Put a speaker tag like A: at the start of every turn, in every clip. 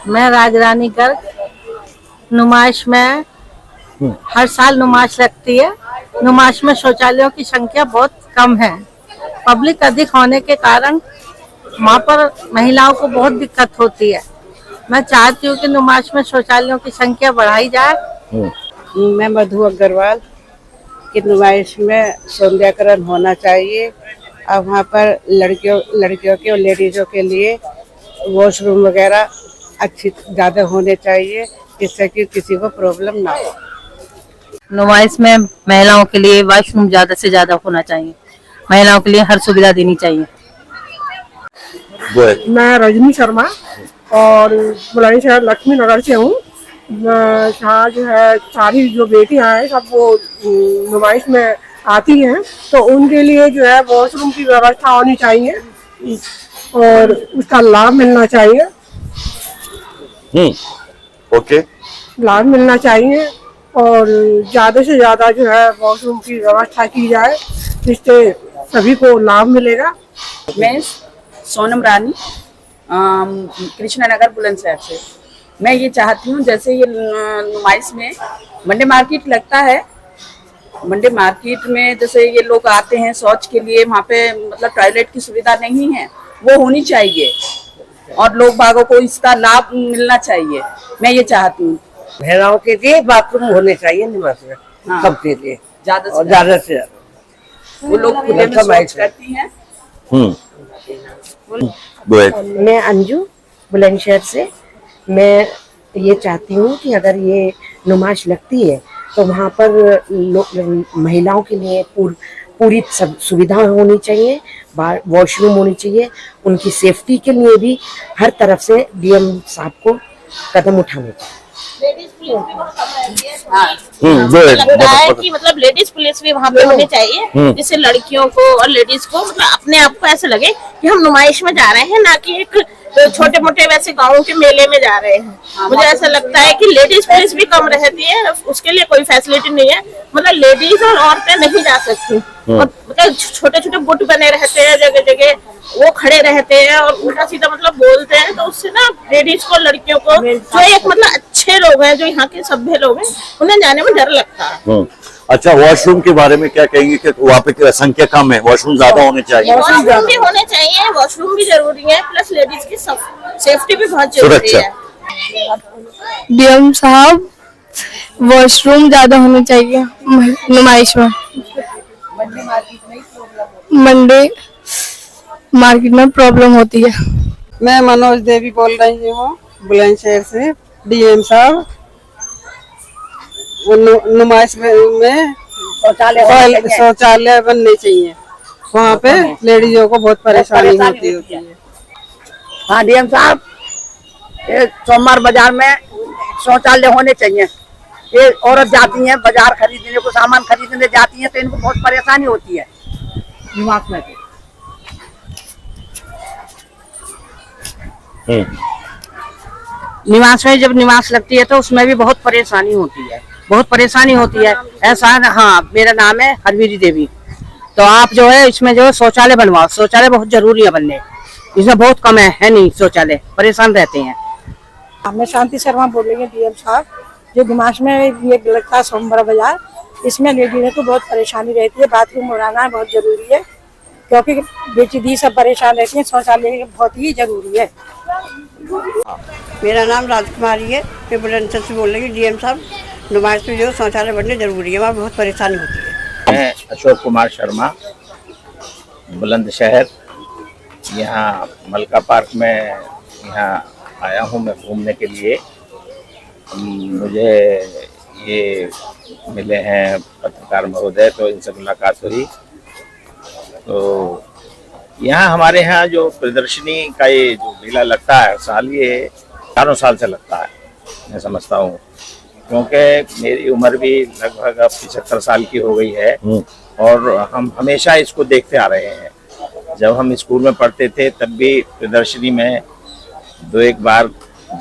A: मैं राजरानी गर्ग नुमाइश में हर साल नुमाइश लगती है। नुमाइश में शौचालयों की संख्या बहुत कम है। पब्लिक अधिक होने के कारण वहाँ पर महिलाओं को बहुत दिक्कत होती है। मैं चाहती हूँ कि नुमाइश में शौचालयों की संख्या बढ़ाई जाए।
B: मैं मधु अग्रवाल की नुमाइश में सौंदर्यकरण होना चाहिए और वहाँ पर लड़कियों के और लेडीजों के लिए वॉशरूम वगैरह अच्छी ज़्यादा होने चाहिए, जिससे कि किसी को प्रॉब्लम ना हो।
A: नुमाइश में महिलाओं के लिए वॉशरूम ज्यादा से ज्यादा होना चाहिए। महिलाओं के लिए हर सुविधा देनी चाहिए।
C: मैं रजनी शर्मा और बुलंदशहर लक्ष्मी नगर से हूँ। यहाँ जो है सारी जो बेटियाँ हैं सब वो नुमाइश में आती हैं, तो उनके लिए जो है वॉशरूम की व्यवस्था होनी चाहिए और उसका लाभ मिलना चाहिए।
D: ओके,
C: लाभ मिलना चाहिए और ज़्यादा से ज़्यादा जो है वॉशरूम की व्यवस्था की जाए, जिससे सभी को लाभ मिलेगा।
E: मैं सोनम रानी कृष्णनगर बुलंदशहर से। मैं ये चाहती हूँ, जैसे ये नुमाइश में मंडे मार्केट लगता है, मंडे मार्केट में जैसे ये लोग आते हैं शौच के लिए, वहाँ पे मतलब टॉयलेट की सुविधा नहीं है, वो होनी चाहिए और लोग बागों को इसका लाभ मिलना चाहिए। मैं ये चाहती हूँ।
B: महिलाओं के लिए बाथरूम होने चाहिए नुमाइश में, सबके लिए
E: ज्यादा से
B: ज्यादा
E: वो लोग खुले में शौच करती हैं।
F: मैं अंजू बुलंदशहर से। मैं ये चाहती हूँ कि अगर ये नुमाइश लगती है तो वहाँ पर महिलाओं के लिए पूरी सब सुविधा होनी चाहिए, वॉशरूम होनी चाहिए। उनकी सेफ्टी के लिए भी हर तरफ से डीएम साहब को कदम उठाने चाहिए।
G: लगता है कि मतलब लेडीज पुलिस भी वहाँ पे होनी चाहिए, जिससे लड़कियों को और लेडीज को मतलब अपने आप को ऐसा लगे कि हम नुमाइश में जा रहे हैं, ना कि एक छोटे मोटे वैसे गाँव के मेले में जा रहे हैं। मुझे ऐसा लगता है कि लेडीज पुलिस भी कम रहती है, उसके लिए कोई फैसिलिटी नहीं है। मतलब लेडीज और औरतें नहीं जा सकती और मतलब छोटे छोटे गुट बने रहते हैं जगह जगह, वो खड़े रहते हैं और उल्टा सीधा मतलब बोलते हैं, तो उससे ना लेडीज को लड़कियों को जो एक मतलब अच्छे लोग हैं, जो यहाँ के सभ्य लोग हैं, उन्हें जाने में डर लगता है।
D: अच्छा, वॉशरूम के बारे में क्या कहेंगे कि वहाँ पे संख्या कम है, वॉशरूम ज्यादा होने चाहिए?
G: वॉशरूम भी होने चाहिए, वॉशरूम भी जरूरी है, प्लस लेडीज की सेफ्टी भी बहुत जरूरी है।
H: डीएम साहब, वॉशरूम ज्यादा होने चाहिए नुमाइश में। मंडे मार्केट में प्रॉब्लम होती है।
B: मैं मनोज देवी बोल रही हूँ बुलंदशहर से। डीएम साहब, नुमाइश में शौचालय बनने चाहिए, वहाँ पे लेडीजों को बहुत परेशानी होती है।
E: हाँ डीएम साहब, सोमवार बाजार में शौचालय होने चाहिए। ये औरत जाती हैं बाजार खरीदने को, सामान खरीदने जाती हैं, तो इनको बहुत परेशानी होती है निवास में। निवास में जब निवास लगती है तो उसमें भी बहुत परेशानी होती है, बहुत परेशानी होती है। ऐसा है। हाँ, मेरा नाम है हरवीरी देवी। तो आप जो है इसमें जो है शौचालय बनवाओ, शौचालय बहुत जरूरी है बनने, इसमें बहुत कम है नहीं शौचालय, परेशान रहते हैं।
C: मैं शांति शर्मा बोल रही हूँ। डीएम साहब, जो नुमाइश में ये लगता है सोमवार बाजार, इसमें लेडीजों को बहुत परेशानी रहती है। बाथरूम बनाना बहुत जरूरी है, क्योंकि बेटी दी सब परेशान रहती है। शौचालय बहुत ही जरूरी है।
B: मेरा नाम राजकुमारी है, मैं बुलंदशहर से बोल रही हूँ। डीएम साहब, नुमाइश में जो शौचालय बनने जरूरी है, वहाँ बहुत परेशानी होती है।
I: मैं अशोक कुमार शर्मा, बुलंदशहर। यहाँ मलका पार्क में यहाँ आया हूँ मैं घूमने के लिए। मुझे ये मिले हैं पत्रकार महोदय, तो इनसे मुलाकात हुई। तो यहाँ हमारे यहाँ जो प्रदर्शनी का ये जो मेला लगता है साल, ये 4 साल से लगता है, मैं समझता हूँ, क्योंकि मेरी उम्र भी लगभग अब 75 साल की हो गई है और हम हमेशा इसको देखते आ रहे हैं। जब हम स्कूल में पढ़ते थे तब भी प्रदर्शनी में 2-1 बार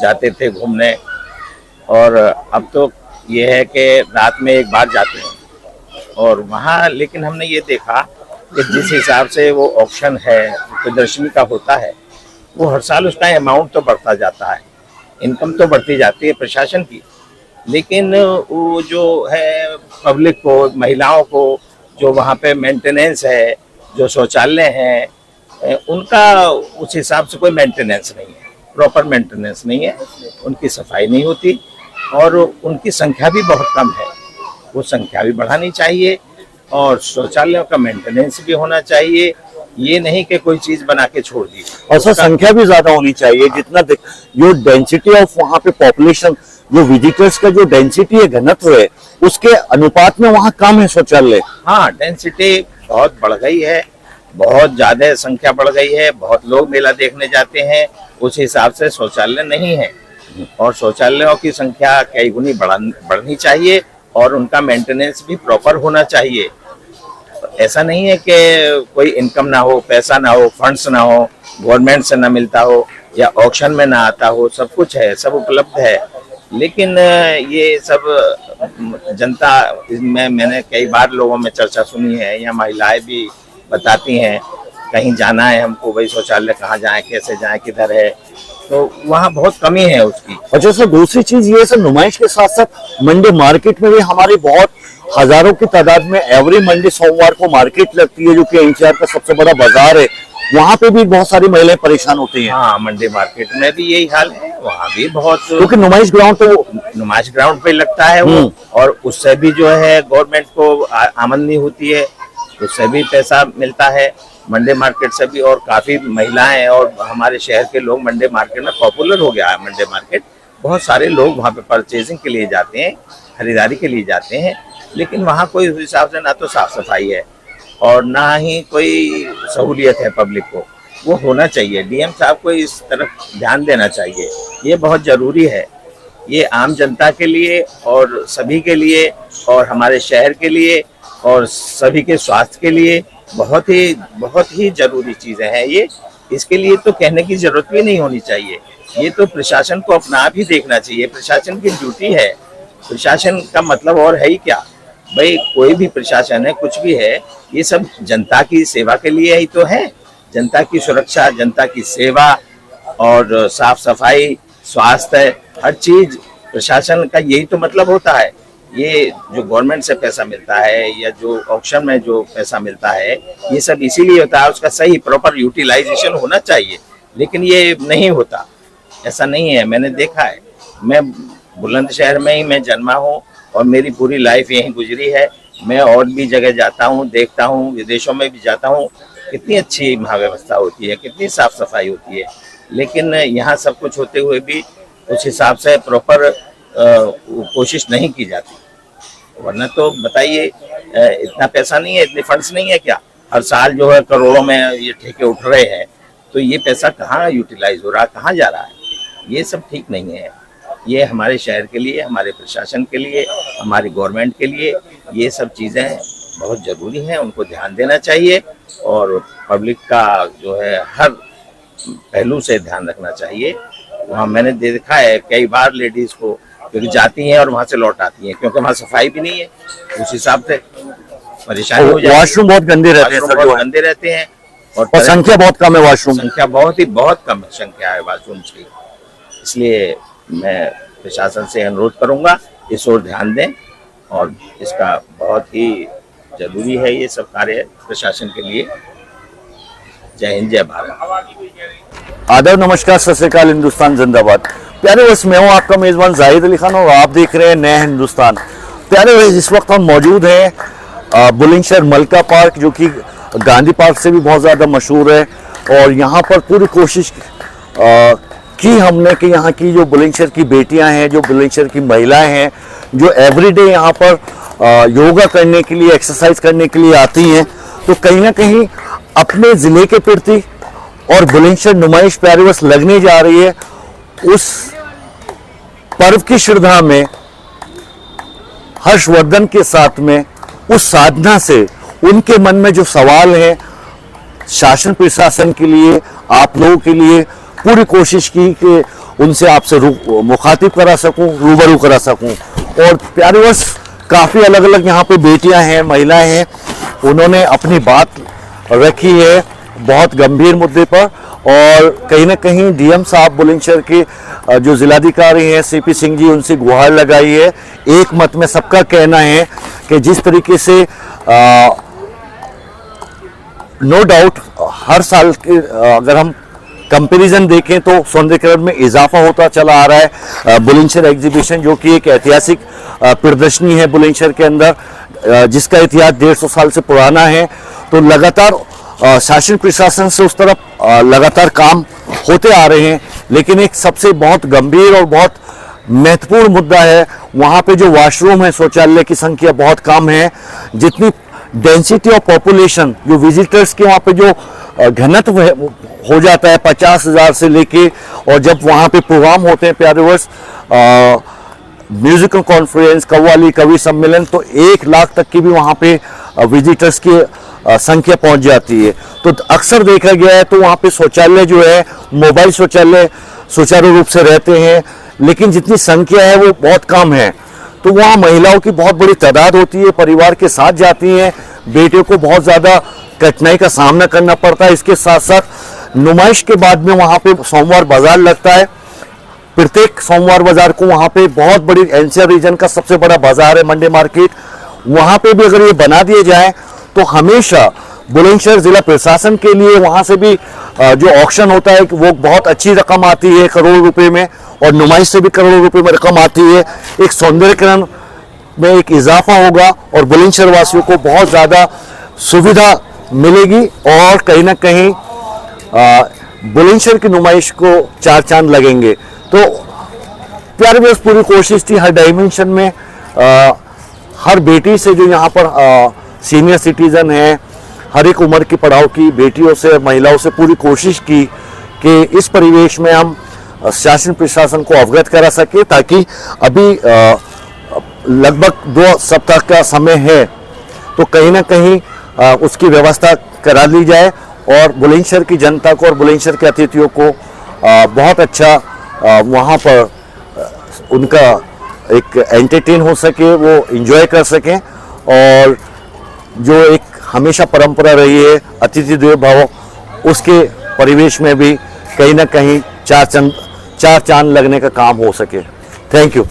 I: जाते थे घूमने, और अब तो ये है कि रात में 1 बार जाते हैं। और वहाँ लेकिन हमने ये देखा कि जिस हिसाब से वो ऑक्शन है, प्रदर्शनी का होता है, वो हर साल उसका अमाउंट तो बढ़ता जाता है। इनकम तो बढ़ती जाती है प्रशासन की, लेकिन वो जो है पब्लिक को, महिलाओं को जो वहाँ पे मेंटेनेंस है, जो शौचालय हैं, उनका उस हिसाब से कोई मेंटेनेंस नहीं है, प्रॉपर मेंटेनेंस नहीं है, उनकी सफाई नहीं होती और उनकी संख्या भी बहुत कम है। वो संख्या भी बढ़ानी चाहिए और शौचालयों का मेंटेनेंस भी होना चाहिए। ये नहीं कि कोई चीज बना के छोड़ दी।
D: और सर संख्या भी ज्यादा होनी चाहिए, जितना जो डेंसिटी ऑफ वहाँ पे पॉपुलेशन, जो विजिटर्स का जो डेंसिटी है, घनत्व है, उसके अनुपात में वहाँ कम है शौचालय।
I: हाँ, डेंसिटी बहुत बढ़ गई है, बहुत ज्यादा संख्या बढ़ गई है, बहुत लोग मेला देखने जाते हैं, उस हिसाब से शौचालय नहीं है और शौचालयों की संख्या कई गुनी बढ़नी चाहिए और उनका मेंटेनेंस भी प्रॉपर होना चाहिए। ऐसा नहीं है कि कोई इनकम ना हो, पैसा ना हो, फंड्स ना हो, गवर्नमेंट से ना मिलता हो या ऑक्शन में ना आता हो, सब कुछ है, सब उपलब्ध है, लेकिन ये सब जनता इसमें, मैंने कई बार लोगों में चर्चा सुनी है या महिलाएं भी बताती हैं, कहीं जाना है हमको, भाई शौचालय कहाँ जाएं, कैसे जाएं, किधर है, तो वहाँ बहुत कमी है उसकी।
D: अच्छा सर, दूसरी चीज ये सर, नुमाइश के साथ साथ मंडे मार्केट में भी हमारी बहुत हजारों की तादाद में एवरी मंडे सोमवार को मार्केट लगती है, जो कि एनसीआर का सबसे बड़ा बाजार है, वहाँ पे भी बहुत सारी महिलाएं परेशान होती हैं।
I: हाँ, मंडे मार्केट में भी यही हाल है, वहाँ भी बहुत,
D: क्योंकि नुमाइश ग्राउंड तो
I: नुमाइश ग्राउंड पे लगता है वो, और उससे भी जो है गवर्नमेंट को आमदनी होती है, उससे भी पैसा मिलता है, मंडे मार्केट से भी, और काफी महिलाएं और हमारे शहर के लोग मंडे मार्केट में पॉपुलर हो गया है। मंडे मार्केट, बहुत सारे लोग वहाँ पे परचेजिंग के लिए जाते हैं, खरीदारी के लिए जाते हैं, लेकिन वहाँ कोई उस हिसाब से ना तो साफ सफाई है और ना ही कोई सहूलियत है पब्लिक को। वो होना चाहिए, डीएम साहब को इस तरफ ध्यान देना चाहिए, ये बहुत जरूरी है, ये आम जनता के लिए और सभी के लिए और हमारे शहर के लिए और सभी के स्वास्थ्य के लिए बहुत ही जरूरी चीजें हैं ये। इसके लिए तो कहने की जरूरत भी नहीं होनी चाहिए, ये तो प्रशासन को अपना आप ही देखना चाहिए, प्रशासन की ड्यूटी है। प्रशासन का मतलब और है ही क्या भाई, कोई भी प्रशासन है, कुछ भी है, ये सब जनता की सेवा के लिए ही तो है। जनता की सुरक्षा, जनता की सेवा और साफ सफाई, स्वास्थ्य, हर चीज प्रशासन का यही तो मतलब होता है। ये जो गवर्नमेंट से पैसा मिलता है या जो ऑक्शन में जो पैसा मिलता है, ये सब इसीलिए होता है, उसका सही प्रॉपर यूटिलाइजेशन होना चाहिए, लेकिन ये नहीं होता, ऐसा नहीं है। मैंने देखा है, मैं बुलंदशहर में ही मैं जन्मा हूँ और मेरी पूरी लाइफ यहीं गुजरी है। मैं और भी जगह जाता हूँ, देखता हूँ, विदेशों में भी जाता हूँ, कितनी अच्छी वहाँ व्यवस्था होती है, कितनी साफ सफाई होती है, लेकिन यहाँ सब कुछ होते हुए भी उस हिसाब से प्रॉपर कोशिश नहीं की जाती। वरना तो बताइए, इतना पैसा नहीं है, इतने फंड्स नहीं है क्या? हर साल जो है करोड़ों में ये ठेके उठ रहे हैं, तो ये पैसा कहाँ यूटिलाइज हो रहा है, कहाँ जा रहा है? ये सब ठीक नहीं है। ये हमारे शहर के लिए, हमारे प्रशासन के लिए, हमारी गवर्नमेंट के लिए ये सब चीज़ें बहुत ज़रूरी हैं, उनको ध्यान देना चाहिए और पब्लिक का जो है हर पहलू से ध्यान रखना चाहिए। वहाँ मैंने देखा है कई बार लेडीज़ को, क्योंकि जाती हैं और वहाँ से लौट आती हैं, क्योंकि वहाँ सफाई भी नहीं है, उस हिसाब से परेशानी हो जाती है।
D: वॉशरूम बहुत गंदे रहते हैं सर,
I: बहुत गंदे रहते हैं
D: और संख्या बहुत कम है, वॉशरूम
I: संख्या बहुत कम है, संख्या है वॉशरूम्स की। इसलिए मैं प्रशासन से अनुरोध करूंगा इस ओर ध्यान दें और इसका बहुत ही जरूरी है ये सब कार्य प्रशासन के लिए। जय हिंद, जय भारत।
D: आदाब, नमस्कार, सत श्री अकाल, हिंदुस्तान जिंदाबाद। प्यारे बस मैं हूँ आपका मेजबान जाहिद अली खान और आप देख रहे हैं नया हिंदुस्तान। प्यारे बस इस वक्त हम मौजूद हैं बुलंदशहर मलका पार्क, जो कि गांधी पार्क से भी बहुत ज़्यादा मशहूर है, और यहाँ पर पूरी कोशिश की हमने कि यहाँ की जो बुलंदशहर की बेटियाँ हैं, जो बुलंदशहर की महिलाएं हैं, जो एवरीडे यहाँ पर योगा करने के लिए, एक्सरसाइज करने के लिए आती हैं, तो कहीं ना कहीं अपने ज़िले के प्रति और बुलंदशहर नुमाइश प्यारे बस लगने जा रही है, उस पर्व की श्रद्धा में, हर्षवर्धन के साथ में, उस साधना से उनके मन में जो सवाल है, शासन प्रशासन के लिए, आप लोगों के लिए पूरी कोशिश की कि उनसे आपसे मुखातिब करा सकूं, रूबरू करा सकूं। और प्यारे बस काफ़ी अलग अलग यहाँ पे बेटियां हैं, महिलाएं हैं, उन्होंने अपनी बात रखी है बहुत गंभीर मुद्दे पर, और कहीं ना कहीं डीएम साहब बुलंदशहर के जो जिलाधिकारी हैं सीपी सिंह जी, उनसे गुहार लगाई है। एक मत में सबका कहना है कि जिस तरीके से नो डाउट हर साल के अगर हम कंपैरिजन देखें तो सौंदर्यकरण में इजाफा होता चला आ रहा है। बुलंदशहर एग्जीबिशन जो कि एक ऐतिहासिक प्रदर्शनी है बुलंदशहर के अंदर, जिसका इतिहास 150 साल से पुराना है, तो लगातार शासन प्रशासन से उस तरफ लगातार काम होते आ रहे हैं। लेकिन एक सबसे बहुत गंभीर और बहुत महत्वपूर्ण मुद्दा है, वहाँ पे जो वॉशरूम है, शौचालय की संख्या बहुत कम है। जितनी डेंसिटी ऑफ पॉपुलेशन, जो विजिटर्स के वहाँ पे जो घनत्व हो जाता है 50,000 से लेके, और जब वहाँ पे प्रोग्राम होते हैं प्यारे वर्ष, म्यूजिकल कॉन्फ्रेंस, कव्वाली, कवि सम्मेलन, तो 1 लाख तक की भी वहाँ पे विजिटर्स की संख्या पहुँच जाती है। तो अक्सर देखा गया है तो वहाँ पे शौचालय जो है, मोबाइल शौचालय सुचारू रूप से रहते हैं, लेकिन जितनी संख्या है वो बहुत कम है। तो वहाँ महिलाओं की बहुत बड़ी तादाद होती है, परिवार के साथ जाती हैं, बेटियों को बहुत ज़्यादा कठिनाई का सामना करना पड़ता है। इसके साथ साथ नुमाइश के बाद में वहाँ पे सोमवार बाजार लगता है। प्रत्येक सोमवार बाजार को वहाँ पे बहुत बड़ी एनसीआर रीजन का सबसे बड़ा बाजार है मंडे मार्केट, वहाँ पे भी अगर ये बना दिए जाए तो हमेशा बुलंदशहर जिला प्रशासन के लिए वहाँ से भी जो ऑक्शन होता है वो बहुत अच्छी रकम आती है, करोड़ रुपए में, और नुमाइश से भी करोड़ों रुपए में रकम आती है। एक सौंदर्यकरण में एक इजाफा होगा और बुलंदशहर वासियों को बहुत ज़्यादा सुविधा मिलेगी, और कहीं ना कहीं बुलंदशहर की नुमाइश को 4 चांद लगेंगे। तो प्यारे बस पूरी कोशिश थी हर डायमेंशन में, हर बेटी से जो यहाँ पर सीनियर सिटीजन है, हर एक उम्र की पड़ाव की बेटियों से, महिलाओं से पूरी कोशिश की कि इस परिवेश में हम शासन प्रशासन को अवगत करा सके, ताकि अभी लगभग 2 सप्ताह का समय है, तो कहीं ना कहीं उसकी व्यवस्था करा ली जाए और बुलंदशहर की जनता को और बुलंदशहर के अतिथियों को बहुत अच्छा वहाँ पर उनका एक एंटरटेन हो सके, वो एंजॉय कर सकें। और जो एक हमेशा परंपरा रही है अतिथि देवो भव, उसके परिवेश में भी कहीं ना कहीं 4 चांद लगने का काम हो सके। Thank you.